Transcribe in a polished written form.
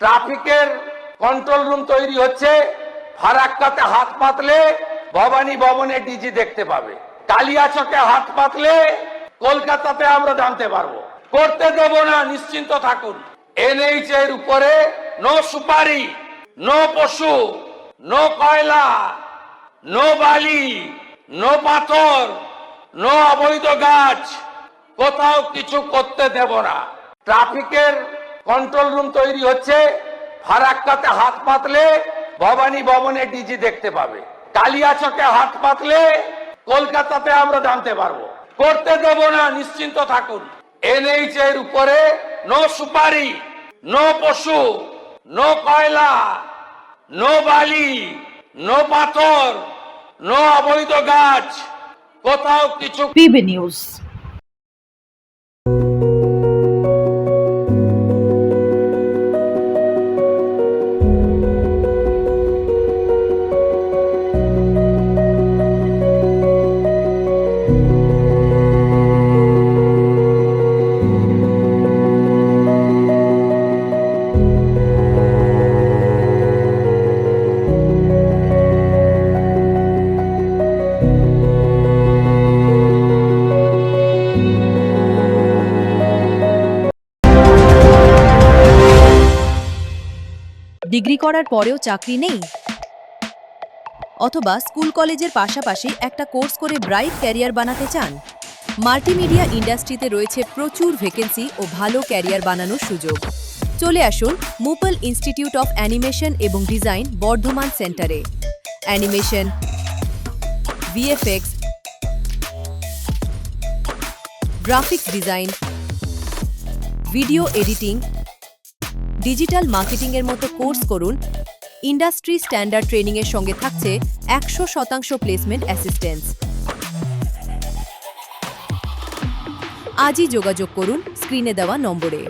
ট্রাফিকের control room তৈরি হচ্ছে। ফারাক্কাতে হাত পাতলে ভবানী ভবনে ডিজি দেখতে পাবে। কালিয়াচকে হাত পাতলে কলকাতাতে আমরা জানতে পারবো। করতে দেব না, নিশ্চিন্ত থাকুন। এনএইচ এর উপরে নো সুপারি, নো পশু, নো কয়লা, নো বালি, নো পাথর, নো অবৈধ গাছ, কোথাও কিছু করতে দেব না। ট্রাফিকের কন্ট্রোল রুম তৈরি হচ্ছে। ফারাক্কাতে হাত পাতলে ভবানী ভবনে ডিজি দেখতে পাবে। কালিয়াচকে হাত পাতলে কলকাতাতে আমরা জানতে পারবো। করতে দেব না, নিশ্চিন্ত থাকুন। এনএইচ এর উপরে নো সুপারি, নো পশু, নো কয়লা, নো বালি, নো পাথর, নো অবৈধ গাছ, কোথাও কিছু। PB news. ডিগ্রি করার পরেও চাকরি নেই, অথবা স্কুল কলেজের পাশাপাশি একটা কোর্স করে ব্রাইট ক্যারিয়ার বানাতে চান? মাল্টিমিডিয়া ইন্ডাস্ট্রিতে রয়েছে প্রচুর ভ্যাকেন্সি ও ভালো ক্যারিয়ার বানানোর সুযোগ। চলে আসুন মুপল ইনস্টিটিউট অফ অ্যানিমেশন এবং ডিজাইন বর্ধমান সেন্টারে। Animation, VFX, graphics design, video editing, digital মার্কেটিংয়ের মতো কোর্স করুন। ইন্ডাস্ট্রি স্ট্যান্ডার্ড ট্রেনিংয়ের সঙ্গে থাকছে 100% প্লেসমেন্ট অ্যাসিস্ট্যান্স। আজই যোগাযোগ করুন স্ক্রিনে দেওয়া নম্বরে।